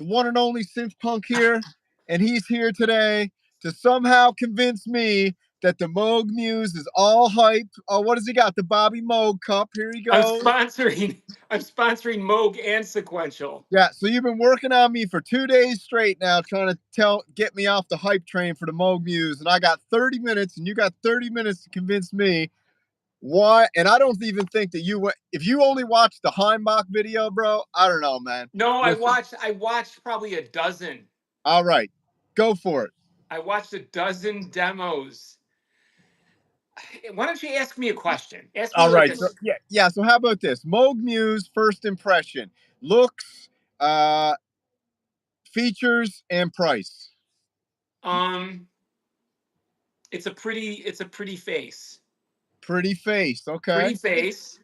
the one and only SynthPunk here, and he's here today to somehow convince me that the Moog Muse is all hype. Oh, what does he got? The Bobby Moog cup. Here he I'm goes. sponsoring Moog and Sequential. Yeah, so you've been working on me for 2 days straight now, trying to get me off the hype train for the Moog Muse, and I got 30 minutes, and you got 30 minutes to convince me why. And I don't even think that if you only watched the Heimbach video, bro, I don't know, man. No, Listen. I watched probably a dozen. All right, go for it. I watched a dozen demos. Why don't you ask me a question? Ask me. All right, so yeah. So how about this? Moog Muse first impression, looks, features, and price. It's a pretty face. Pretty face, okay. Pretty face.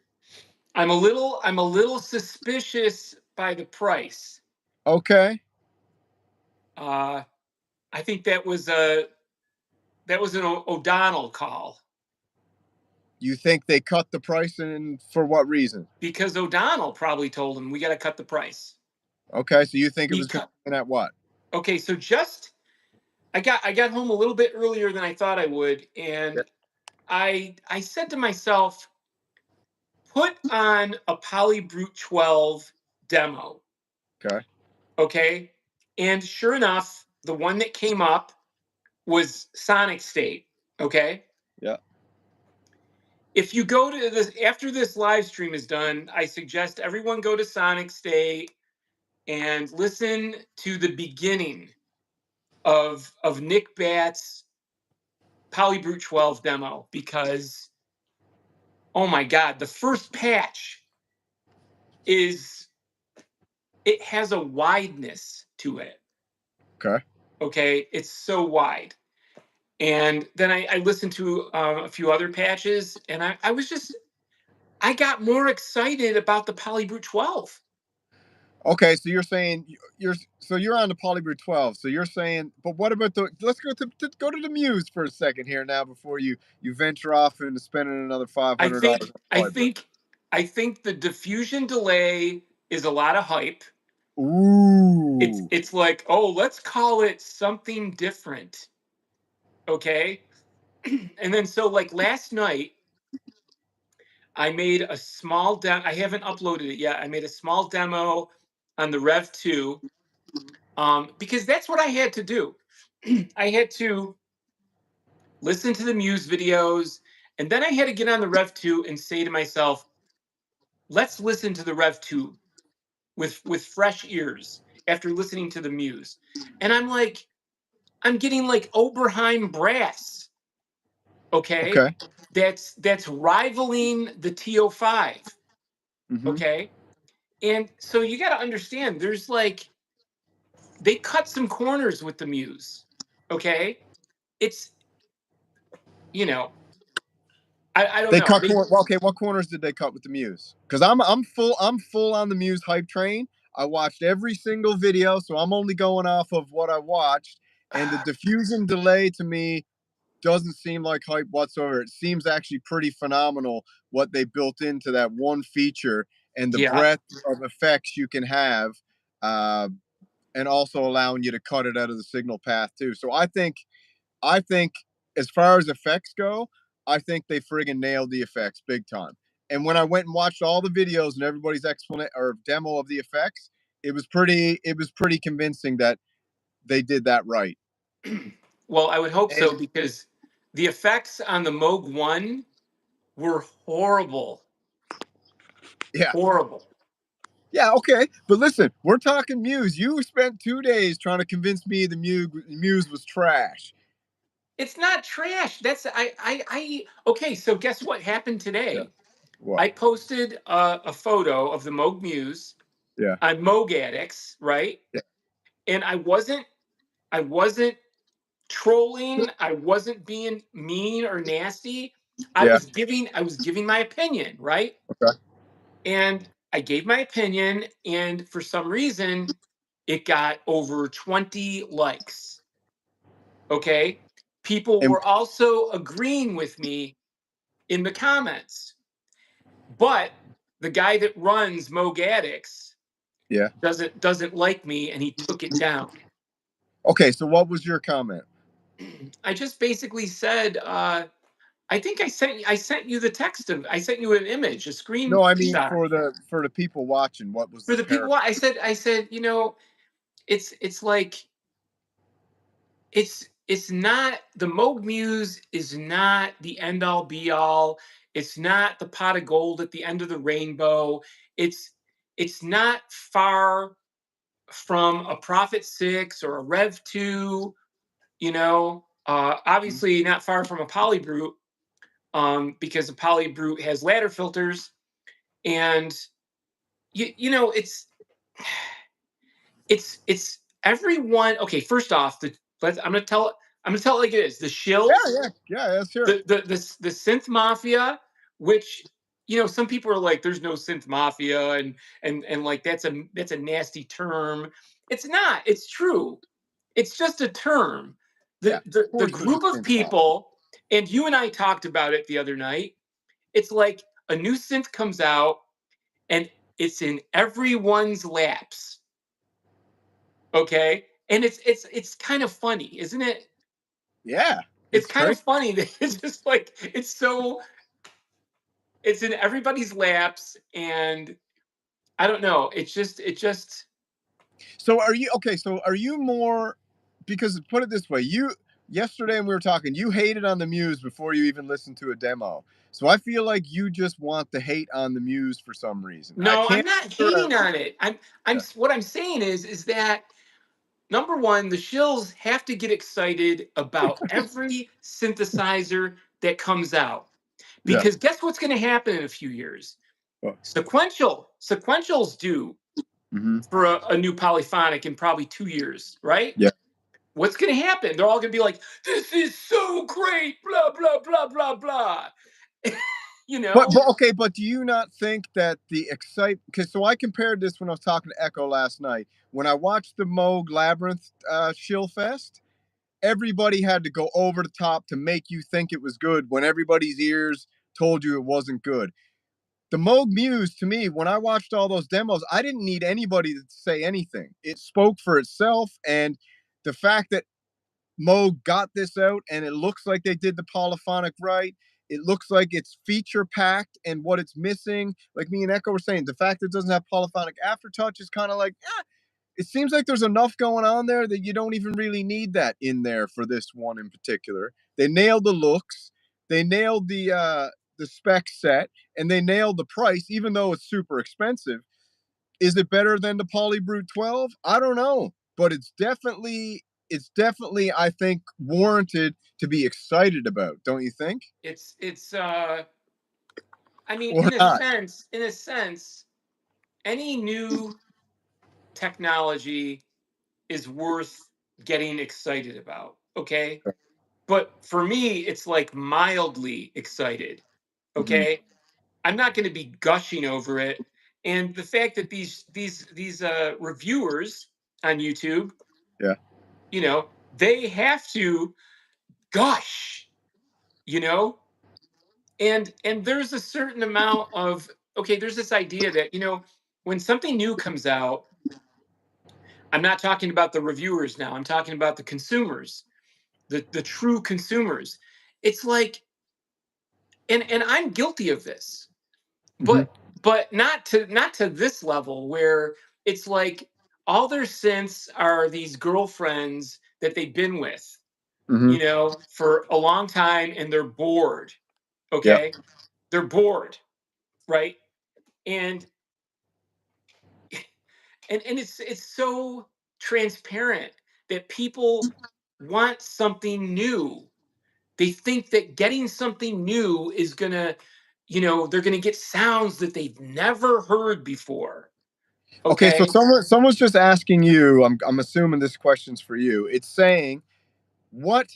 I'm a little suspicious by the price. Okay. I think that was an O'Donnell call. You think they cut the price, and for what reason? Because O'Donnell probably told him we got to cut the price. Okay, so you think it was coming at what? Okay, so I got home a little bit earlier than I thought I would, and I said to myself, put on a Polybrute 12 demo. Okay. Okay, and sure enough, the one that came up was Sonic State. Okay. Yeah. If you go to this after this live stream is done, I suggest everyone go to Sonic State and listen to the beginning of Nick Batt's Polybrute 12 demo, because oh my God, the first patch it has a wideness to it. Okay. Okay, it's so wide. And then I listened to a few other patches, and I got more excited about the Polybrute 12. Okay, so you're saying you're on the Polybrute 12. So you're saying, but what about let's go to the Muse for a second here now before you venture off into spending another $500. I think the diffusion delay is a lot of hype. Ooh. It's like, oh, let's call it something different. Okay. And then so like last night, I made a small demo. I haven't uploaded it yet. I made a small demo on the Rev 2, because that's what I had to do. I had to listen to the Muse videos, and then I had to get on the Rev 2 and say to myself, let's listen to the Rev 2 with fresh ears after listening to the Muse. And I'm getting like Oberheim brass. Okay. That's rivaling the TO5. Mm-hmm. Okay. And so you got to understand, there's they cut some corners with the Muse. Okay. It's, I don't know. Okay, what corners did they cut with the Muse? Because I'm full on the Muse hype train. I watched every single video, so I'm only going off of what I watched. And the diffusion delay to me doesn't seem like hype whatsoever. It seems actually pretty phenomenal what they built into that one feature and the breadth of effects you can have, and also allowing you to cut it out of the signal path too. So I think as far as effects go, I think they friggin' nailed the effects big time. And when I went and watched all the videos and everybody's explanation or demo of the effects, it was pretty convincing that they did that right. Well, I would hope so, because the effects on the Moog 1 were horrible. Yeah. Horrible. Yeah, okay. But listen, we're talking Muse. You spent 2 days trying to convince me the Muse was trash. It's not trash. That's okay, so guess what happened today? Yeah. What? I posted a photo of the Moog Muse on Moog Addicts, right? Yeah. And I wasn't trolling, I wasn't being mean or nasty. I was giving my opinion, right? Okay. And I gave my opinion, and for some reason it got over 20 likes. Okay? People were also agreeing with me in the comments. But the guy that runs Moog Addicts Yeah. doesn't like me, and he took it down. Okay, so what was your comment? I just basically said, I think I sent you the text of I sent you an image, a No, I mean screenshot for the people watching, what was for the the people. paragraph? I said, you know, it's like it's not the Moog Muse is not the end all be all. It's not the pot of gold at the end of the rainbow. It's it's not far from a Prophet 6 or a Rev 2, you know. Obviously not far from a Polybrute, because the Polybrute has ladder filters, and you know, it's everyone. Okay, first off, I'm gonna tell it like it is. The Yeah, shills, yeah, yeah. Let's hear it. the synth mafia, which, you know, some people are like, there's no synth mafia, and like that's a nasty term. It's not. It's true. It's just a term. Yeah, The of the course there's a group of synth pop. people, and you and I talked about it the other night. It's like a new synth comes out, and it's in everyone's laps. Okay, and it's kind of funny, isn't it? Yeah, It's it's kind of crazy. funny that it's just like it's in everybody's laps, and I don't know. It just So are you okay? So are you more because put it this way, you yesterday when we were talking, you hated on the Muse before you even listened to a demo. So I feel like you just want the hate on the Muse for some reason. I no, I'm can't not figure out. hating on it. I'm Yeah, what I'm saying is that number one, the shills have to get excited about every synthesizer that comes out, yeah. because guess what's going to happen in a few years? Well, Sequentials due mm-hmm. for a new polyphonic in probably 2 years, right? Yeah. What's going to happen? They're all going to be like, "This is so great!" Blah blah blah blah blah. You know? But okay, but do you not think that the excite? Because so I compared this when I was talking to Echo last night. When I watched the Moog Labyrinth Shill Fest, everybody had to go over the top to make you think it was good when everybody's ears told you it wasn't good. The Moog Muse, to me, when I watched all those demos, I didn't need anybody to say anything. It spoke for itself, and the fact that Moog got this out and it looks like they did the polyphonic right. It looks like it's feature packed, and what it's missing, like me and Echo were saying, the fact that it doesn't have polyphonic aftertouch is kind of like, it seems like there's enough going on there that you don't even really need that in there for this one in particular. They nailed the looks, they nailed the spec set, and they nailed the price, even though it's super expensive. Is it better than the Polybrute 12? I don't know, but it's definitely I think warranted to be excited about. Don't you think? It's I mean, Or not? in a sense, any new technology is worth getting excited about, okay? But for me, it's like mildly excited, Mm-hmm. okay? I'm not going to be gushing over it. And the fact that these reviewers on YouTube, Yeah. you know, they have to gush, you know, and there's a certain amount of, okay, there's this idea that, you know, when something new comes out, I'm not talking about the reviewers now. I'm talking about the consumers, the true consumers. It's like, and I'm guilty of this, Mm-hmm. but not to this level where it's like all their synths are these girlfriends that they've been with, Mm-hmm. you know, for a long time, and they're bored. Yeah. Okay, they're bored, right? And and it's so transparent that people want something new. They think that getting something new is gonna, you know, they're gonna get sounds that they've never heard before. Okay, so Okay. someone's just asking you. I'm assuming this question's for you. It's saying what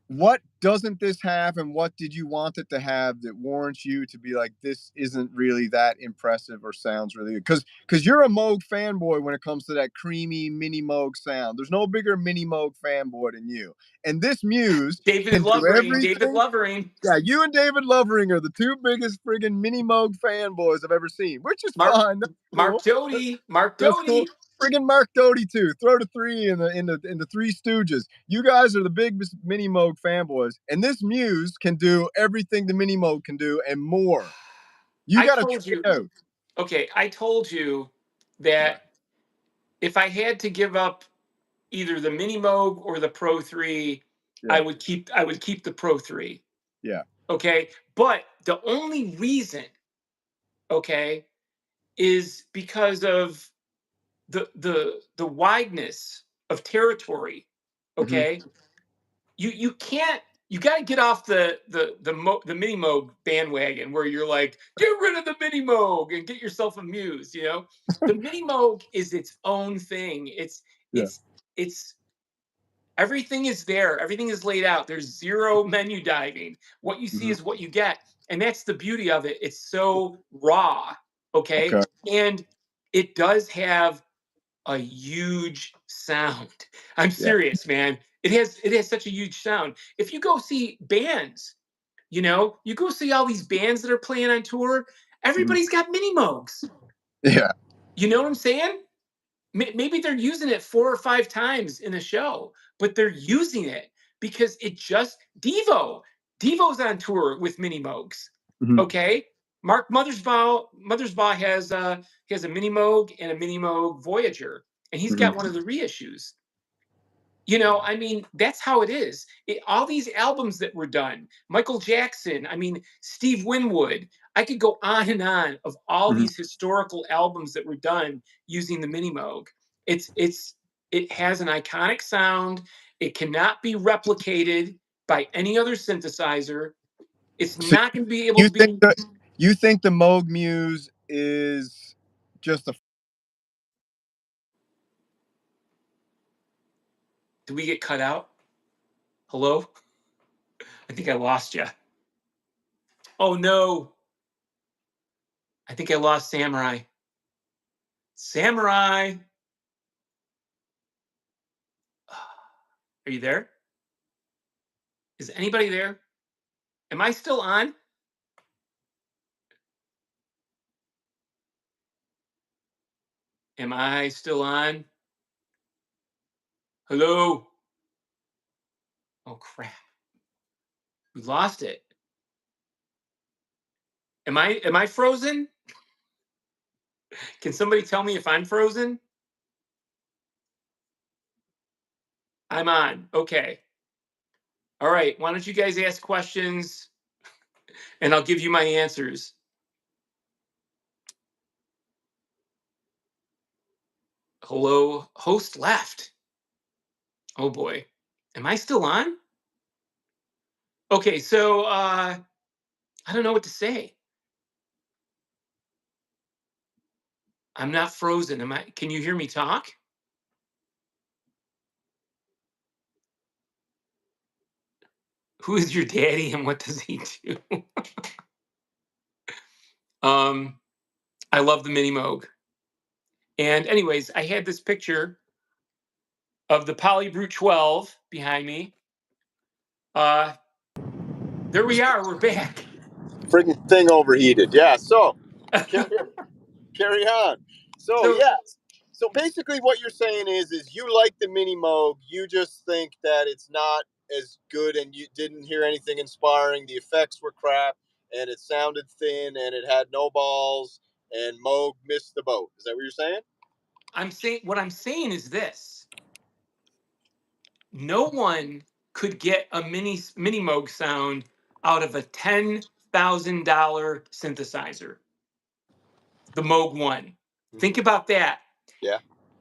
what doesn't this have, and what did you want it to have that warrants you to be like, this isn't really that impressive or sounds really good? Because you're a Moog fanboy when it comes to that creamy MiniMoog sound. There's no bigger MiniMoog fanboy than you. And this Muse David can do Lovering. David everything. Lovering. Yeah, you and David Lovering are the two biggest friggin' MiniMoog fanboys I've ever seen, which is Mark fine. That's Mark cool. Doty. Mark That's cool. Doty. Friggin' Mark Doty too. Throw the three in the Three Stooges. You guys are the big MiniMoog fanboys, and this Muse can do everything the MiniMoog can do and more. You I got to told try you. it out. Okay, I told you that if I had to give up either the MiniMoog or the Pro 3, Yeah, I would keep the Pro 3. yeah, Okay? But the only reason, okay, is because of the wideness of territory. hmm Okay? You can't, you got to get off the MiniMoog bandwagon where you're like, get rid of the MiniMoog and get yourself a Muse. The MiniMoog is its own thing. yeah, It's everything is there. Everything is laid out. There's zero menu diving. What you see hmm is what you get, and that's the beauty of it. It's so raw. Okay, okay, and it does have a huge sound. I'm yeah, serious, man. It has such a huge sound. If you go see bands, you go see all these bands that are playing on tour, hmm everybody's got MiniMogs. yeah, You know what I'm saying? Maybe they're using it 4 or 5 times in a show, but they're using it because it just Devo's on tour with MiniMogs. hmm Okay, Mark Mothersbaugh has a MiniMoog and a MiniMoog Voyager, and he's got one hmm of the reissues. I mean, that's how it is. All these albums that were done, Michael Jackson, I mean, Steve Winwood, I could go on and on of all hmm these historical albums that were done using the Minimoog. It has an iconic sound. It cannot be replicated by any other synthesizer. It's So not going to be able you to think be. that you think the Moog Muse is just a Do we get cut out? Hello? I think I lost you. Oh no. I think I lost Samurai. Samurai. Are you there? Is anybody there? Am I still on? Am I still on? Hello? Oh crap. We lost it. Am I frozen? Can somebody tell me if I'm frozen? I'm on. Okay. All right. Why don't you guys ask questions and I'll give you my answers. Hello? Host left. Oh boy. Am I still on? Okay, so I don't know what to say. I'm not frozen. Can you hear me talk? Who is your daddy and what does he do? um I love the Minimoog. And anyways, I had this picture of the Polybrute 12 behind me. There we are. We're back. friggin' thing overheated? Yeah. So carry on. So So yes. So basically, what you're saying is you like the Mini Moog. You just think that it's not as good, and you didn't hear anything inspiring. The effects were crap, and it sounded thin, and it had no balls. And Moog missed the boat. Is that what you're saying? what I'm saying is this: no one could get a Minimoog sound out of a $10,000 synthesizer. The Moog One. Mm-hmm. Think about that. Yeah.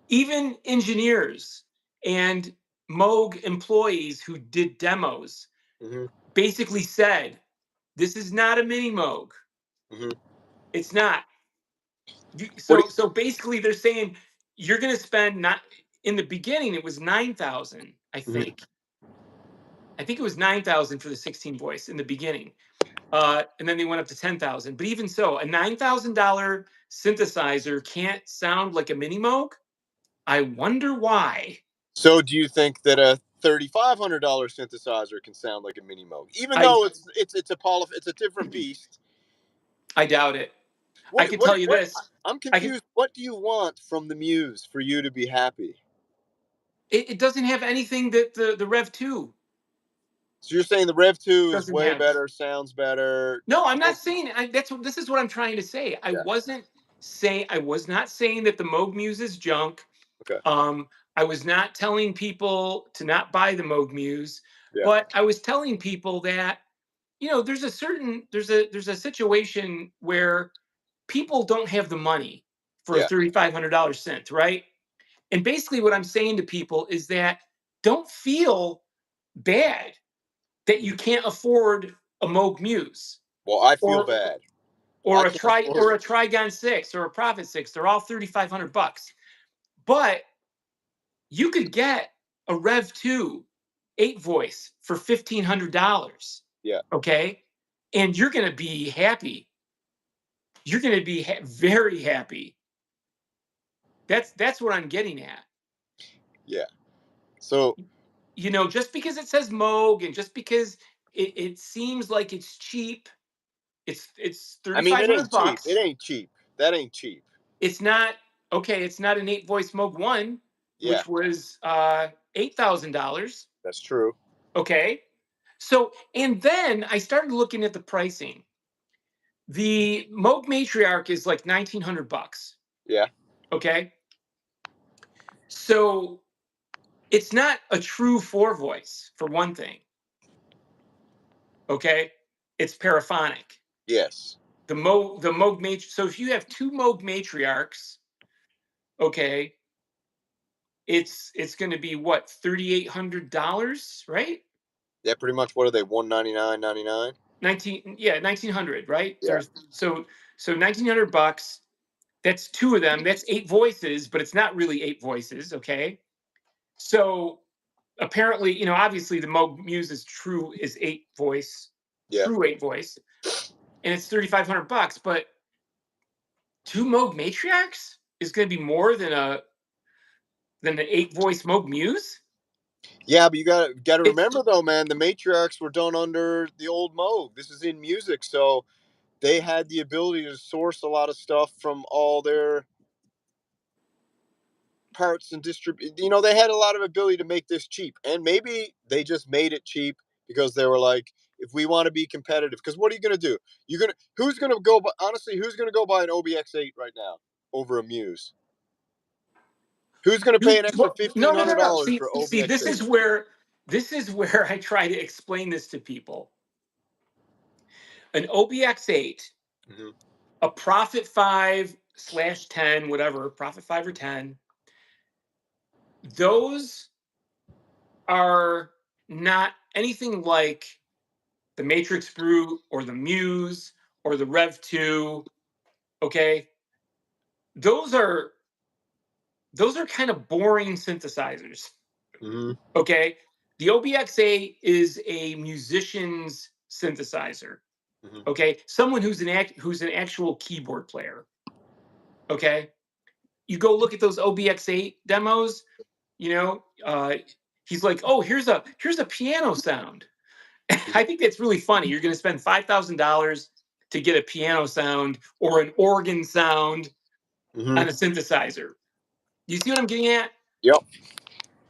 Even engineers and Moog employees who did demos Mm-hmm. basically said, "This is not a Minimoog. Mm-hmm. It's not." What? So basically, they're saying you're going to spend not in the beginning. It was 9,000, I Mm-hmm. think, I think it was 9,000 for the 16 voice in the beginning. And then they went up to 10,000. But even so, a $9,000 synthesizer can't sound like a MiniMoog. I wonder why. So do you think that a $3,500 synthesizer can sound like a MiniMoog, even I though it's a different beast? I doubt it. I What can what tell you what? this. I'm I can. confused. What do you want from the Muse for you to be happy? It doesn't have anything that the Rev 2 So you're saying the Rev 2 is doesn't way have. better, sounds better. No, I'm not saying this is what I'm trying to say. Yeah. I was not saying that the Moog Muse is junk. Okay. I was not telling people to not buy the Moog Muse, Yeah. but I was telling people that there's a situation where people don't have the money for a Yeah. $3,500 synth, right? And basically what I'm saying to people is that don't feel bad that you can't afford a Moog Muse Well, I feel or bad. I can't afford a it. Trigon 6 or a Prophet 6. They're all $3,500. But you could get a Rev 2 8 voice for $1,500. Yeah. Okay? And you're going to be happy. You're going to be very happy. That's what I'm getting at. Yeah. So Just because it says Moog and just because it seems like it's cheap, it's I mean, it ain't cheap. It $3,500. ain't cheap. That ain't cheap. It's not okay. It's not an 8 voice Moog 1, Yeah, which was $8,000. that's true. Okay. So, and then I started looking at the pricing. The Moog Matriarch is like $1,900. Yeah. Okay. So it's not a true 4 voice for one thing. Okay. It's paraphonic. Yes. The Moog Matriarch. So if you have 2 Moog Matriarchs, okay, it's going to be what, $3,800, right? Yeah, pretty much. What are they? $199.99. 1900, right? Yeah. So $1,900. That's 2 of them. That's 8 voices, but it's not really 8 voices. Okay. So apparently, obviously the Moog Muse is 8 voice, Yeah. true 8 voice, and it's $3,500. But 2 Moog Matriarchs is going to be more than an 8 voice Moog Muse. Yeah, but you gotta It's remember though, man. The matriarchs were done under the old Moog. This is in music, so they had the ability to source a lot of stuff from all their parts and distribute. They had a lot of ability to make this cheap, and maybe they just made it cheap because they were like, if we want to be competitive, because what are you gonna do? Who's gonna go? Honestly, who's gonna go buy an OBX8 right now over a Muse? Who's gonna pay an extra no, fifteen no, no, hundred no. dollars See, for see, this OBX8? is where I try to explain this to people. An OBX8, Mm-hmm. a Prophet 5/10, whatever, Prophet 5 or 10, those are not anything like the Matrix Brute or the Muse or the Rev 2. Okay. Those are kind of boring synthesizers. Mm-hmm. Okay. The OBX8 is a musician's synthesizer. Mm-hmm. Okay. Someone who's an actual keyboard player. Okay. You go look at those OBX8 demos, you know, uh, he's like, oh, here's a piano sound. I think that's really funny. You're going to spend $5,000 to get a piano sound or an organ sound Mm-hmm. on a synthesizer. You see what I'm getting at? Yep.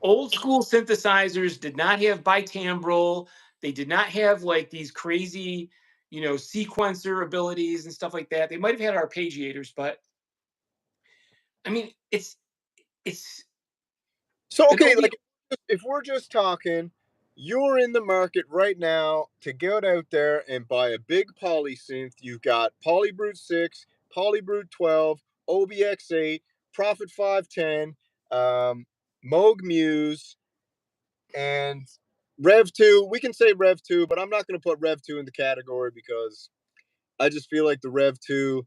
Old school synthesizers did not have bitimbral. They did not have like these crazy, sequencer abilities and stuff like that. They might have had arpeggiators, but I mean, it's So an okay, OB. like if we're just talking, you're in the market right now to get out there and buy a big poly synth. You've got Polybrute 6, Polybrute 12, OBX8, Prophet 510, Moog Muse, and Rev 2. We can say Rev 2, but I'm not going to put Rev 2 in the category because I just feel like the Rev 2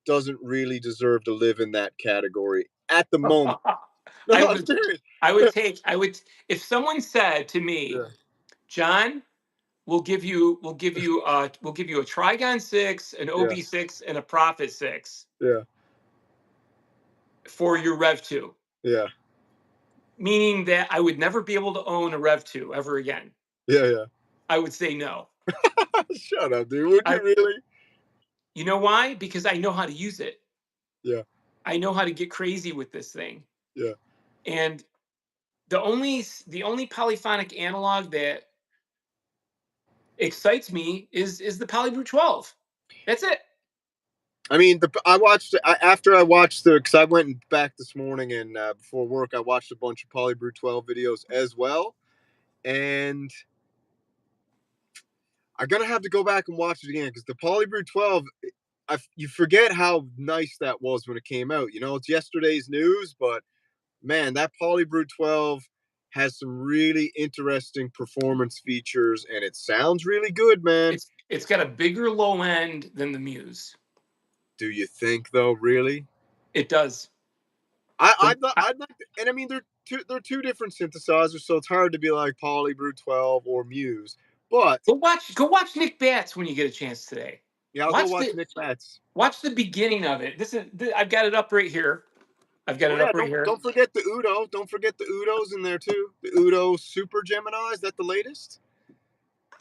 doesn't really deserve to live in that category at the moment. No, I I'm would serious. I would if someone said to me, Yeah. John, we'll give you a Trigon 6, an Yeah. OB6, and a Prophet 6 Yeah. for your Rev 2. Yeah. Meaning that I would never be able to own a Rev 2 ever again. Yeah. Yeah. I would say no. Shut up, dude. Would you really? You know why? Because I know how to use it. Yeah. I know how to get crazy with this thing. Yeah. And the only polyphonic analog that excites me is the Polybrew 12. That's it. I mean, after I watched because I went back this morning and before work, I watched a bunch of Polybrew 12 videos as well, and I'm gonna have to go back and watch it again because the Polybrew 12, you forget how nice that was when it came out. You know, it's yesterday's news, but man, that Polybrew 12 has some really interesting performance features, and it sounds really good, man. It's got a bigger low end than the Muse. Do you think, though? Really? It does. I'd like, and I mean, they're two different synthesizers, so it's hard to be like Polybrew 12 or Muse. But Go watch Nick Batts when you get a chance today. yeah, I'll go watch Nick Batts. Watch the beginning of it. I've got it up right here. Don't forget the Udo. Don't forget the Udos in there too. The Udo Super Gemini. Is that the latest?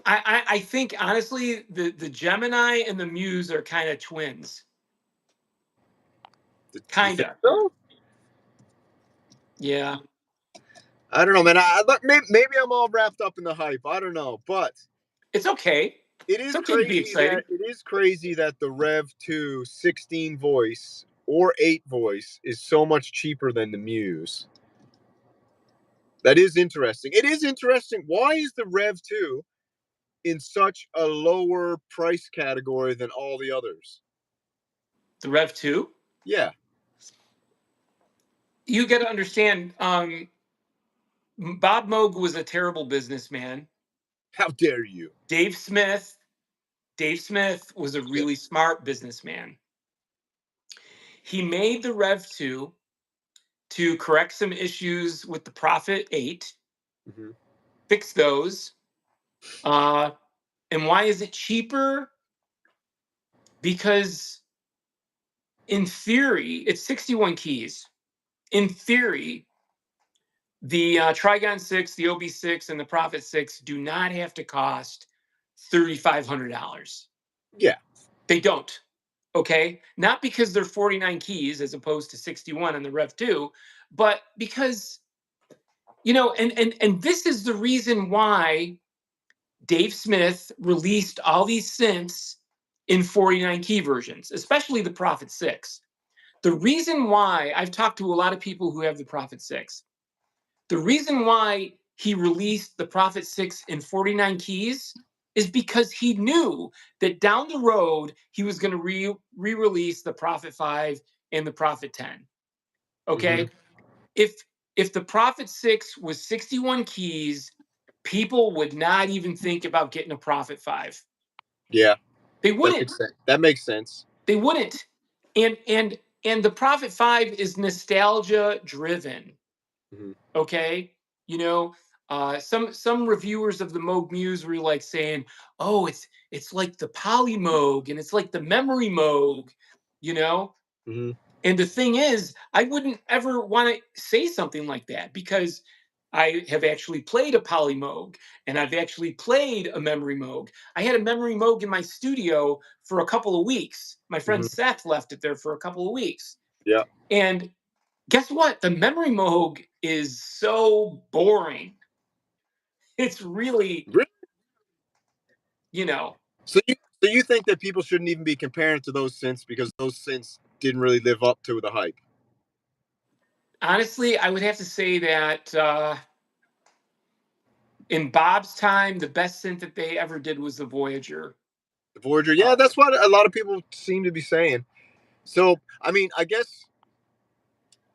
I think honestly the Gemini and the Muse are kind of twins. Kinda. So? Yeah. I don't know, man. Maybe I'm all wrapped up in the hype. I don't know, but it's okay. It's okay to be excited. It is crazy that the Rev 2 16 voice or 8 voice is so much cheaper than the Muse. That is interesting. It is interesting. Why is the Rev 2 in such a lower price category than all the others? The Rev 2? Yeah. You got to understand, Bob Moog was a terrible businessman. How dare you? Dave Smith was a really smart businessman. He made the Rev 2 to correct some issues with the Prophet 8, fix those. And why is it cheaper? Because in theory, it's 61 keys. In theory, the Trigon 6, the OB6, and the Prophet 6 do not have to cost $3,500. Yeah. They don't. Okay? Not because they're 49 keys as opposed to 61 on the Rev 2, but because, you know, and this is the reason why Dave Smith released all these synths in 49 key versions, especially the Prophet 6. The reason why I've talked to a lot of people who have the Prophet 6. The reason why he released the Prophet 6 in 49 keys is because he knew that down the road he was going to re-release the Prophet 5 and the Prophet 10. Okay? If the Prophet 6 was 61 keys, people would not even think about getting a Prophet 5. Yeah. They wouldn't. That makes sense. They wouldn't. And the Prophet 5 is nostalgia driven. Okay? You know, some reviewers of the Moog Muse were like saying, "Oh, it's like the Poly Moog and it's like the Memory Moog," you know? And the thing is, I wouldn't ever want to say something like that because I have actually played a Poly Moog and I've actually played a Memory Moog. I had a Memory Moog in my studio for a couple of weeks. My friend Seth left it there for a couple of weeks. Yeah. And guess what? The Memory Moog is so boring. It's really, you know. So you think that people shouldn't even be comparing to those synths because those synths didn't really live up to the hype? Honestly, I would have to say that in Bob's time, the best synth that they ever did was the Voyager. The Voyager, yeah, that's what a lot of people seem to be saying. So, I mean, I guess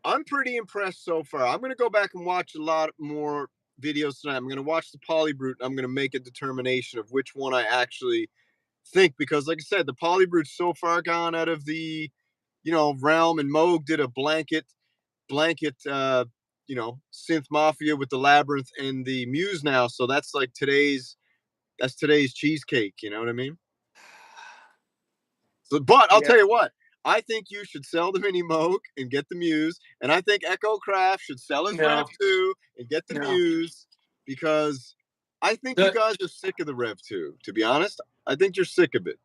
I'm pretty impressed so far. I'm going to go back and watch a lot more videos tonight. I'm going to watch the Polybrute. I'm going to make a determination of which one I actually think, because like I said, the Polybrute's so far gone out of the, realm, and Moog did a blanket Synth Mafia with the Labyrinth and the Muse now. So that's like today's cheesecake. You know what I mean? So, but I'll Yeah. tell you what. I think you should sell the MiniMoog and get the Muse, and I think Echo Craft should sell his Rev No, 2 and get the no. Muse, because I think you The guys are sick of the Rev 2. To be honest, I think you're sick of it.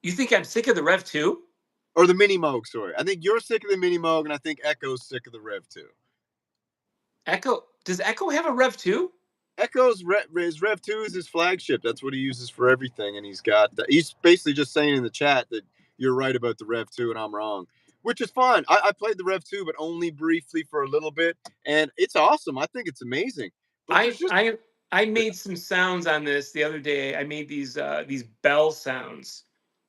You think I'm sick of the Rev 2? Or the MiniMoog, sorry. I think you're sick of the MiniMoog, and I think Echo's sick of the Rev 2. Does Echo have a Rev 2? Echo's his Rev 2 is his flagship. That's what he uses for everything, and he's basically just saying in the chat that you're right about the Rev 2 and I'm wrong, which is fine. I played the Rev 2, but only briefly for a little bit, and it's awesome. I think it's amazing. But there's I just I I made some sounds on this the other day. I made these bell sounds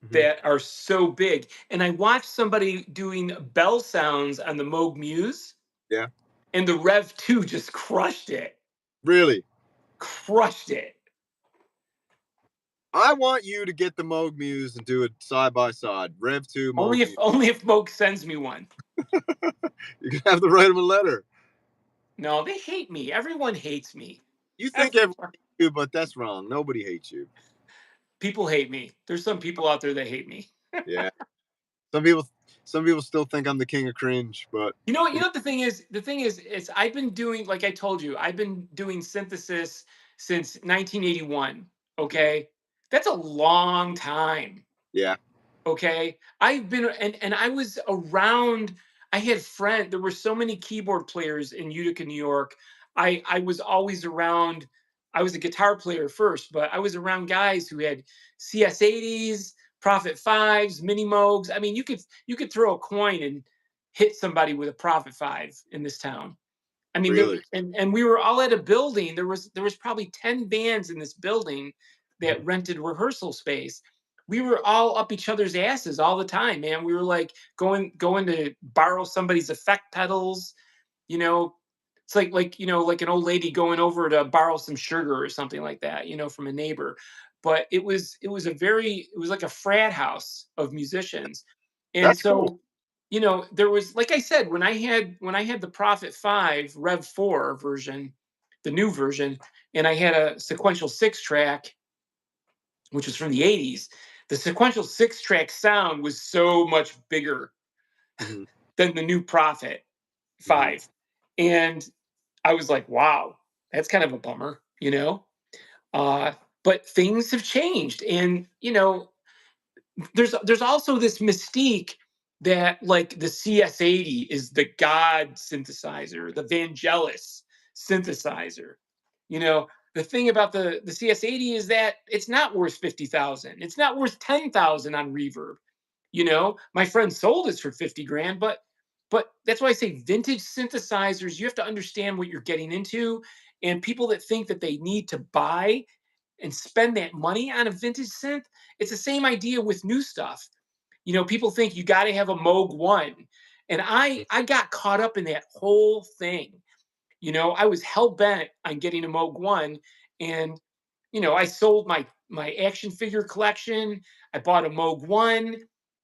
Mhm. that are so big, and I watched somebody doing bell sounds on the Moog Muse, Yeah, and the Rev 2 just crushed it. really. Crushed it. I want you to get the Moog Muse and do it side by side. Rev 2 Moog Muse. Only if Moog sends me one. You're gonna have to write him a letter. No, they hate me. Everyone hates me. You think everyone Everyone. hates you, but that's wrong. Nobody hates you. People hate me. There's some people out there that hate me. Yeah. Some people some people still think I'm the king of cringe, but You know what? You know what the thing is I've been doing, like I told you, I've been doing synthesis since 1981. Okay, that's a long time. yeah. Okay, I've been and I was around. I had friends. There were so many keyboard players in Utica, New York. I was always around. I was a guitar player first, but I was around guys who had CS80s, Prophet fives, MiniMoogs. I mean, you could throw a coin and hit somebody with a Prophet 5 in this town. I mean, Really. and we were all at a building. There was probably 10 bands in this building that rented rehearsal space. We were all up each other's asses all the time, man. We were like going to borrow somebody's effect pedals, you know. It's like an old lady going over to borrow some sugar or something like that, from a neighbor. But it was like a frat house of musicians. And That's cool. so, there was, like I said, when I had the Prophet 5 Rev 4 version, the new version, and I had a sequential 6-track, which was from the 80s. The sequential 6-track sound was so much bigger Mhm, than the new Prophet mhm. 5. And I was like, wow, that's kind of a bummer. Uh, but things have changed. And, there's also this mystique that, like, the CS80 is the god synthesizer, the Vangelis synthesizer. The thing about the CS80 is that it's not worth 50,000. It's not worth 10,000 on Reverb. My friend sold it for 50 grand, but that's why I say vintage synthesizers, you have to understand what you're getting into. And people that think that they need to buy and spend that money on a vintage synth, it's the same idea with new stuff. People think you got to have a Moog 1. And I got caught up in that whole thing. I was hell bent on getting a Moog 1, and I sold my action figure collection. I bought a Moog 1,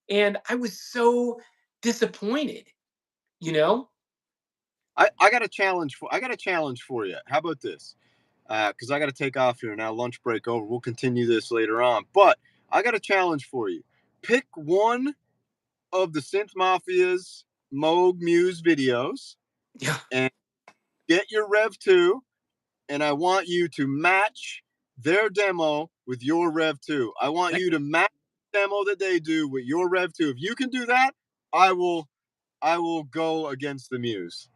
and I was so disappointed, you know? I got a challenge for you. How about this? Because I got to take off here now. Lunch break over. We'll continue this later on. But I got a challenge for you. Pick one of the Synth Mafia's Moog Muse videos Yeah. and get your Rev 2, and I want you to match their demo with your Rev 2. I want you to match the demo that they do with your Rev 2. If you can do that, I will go against the Muse.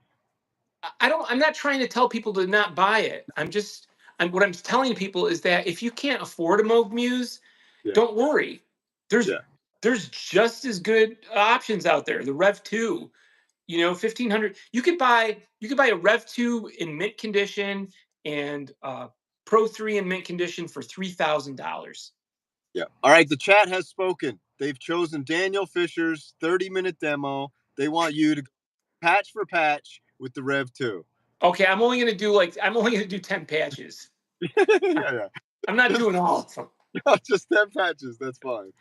I'm not trying to tell people to not buy it. What I'm telling people is that if you can't afford a Moog Muse, Yeah. don't worry. There's Yeah. there's just as good options out there. The Rev 2, 1500. You could buy a Rev 2 in mint condition and Pro 3 in mint condition for $3,000. Yeah. All right. The chat has spoken. They've chosen Daniel Fisher's 30-minute demo. They want you to patch for patch with the Rev 2. Okay, I'm only gonna do 10 patches. Yeah. I'm not Just, doing all of them. just 10 patches. That's fine.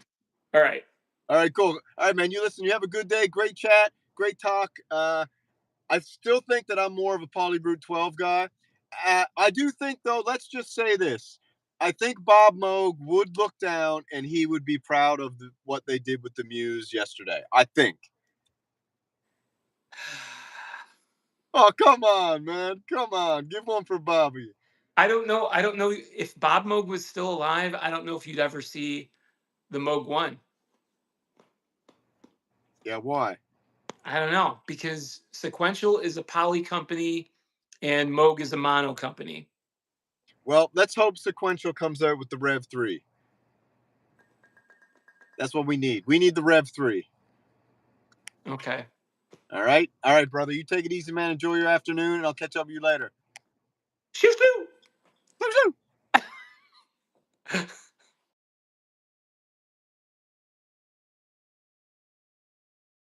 All right. All right, cool. All right, man. You listen. You have a good day. Great chat. Great talk. I still think that I'm more of a Polybrute 12 guy. I do think, though, let's just say this. I think Bob Moog would look down and he would be proud of what they did with the Muse yesterday. I think. Oh, come on, man. Come on. Give one for Bobby. I don't know. I don't know if Bob Moog was still alive. I don't know if you'd ever see the Moog One. Yeah, why? I don't know because Sequential is a poly company, and Moog is a mono company. Well, let's hope Sequential comes out with the Rev 3. That's what we need. We need the Rev 3. Okay. All right. All right, brother. You take it easy, man. Enjoy your afternoon, and I'll catch up with you later. Shoo shoo.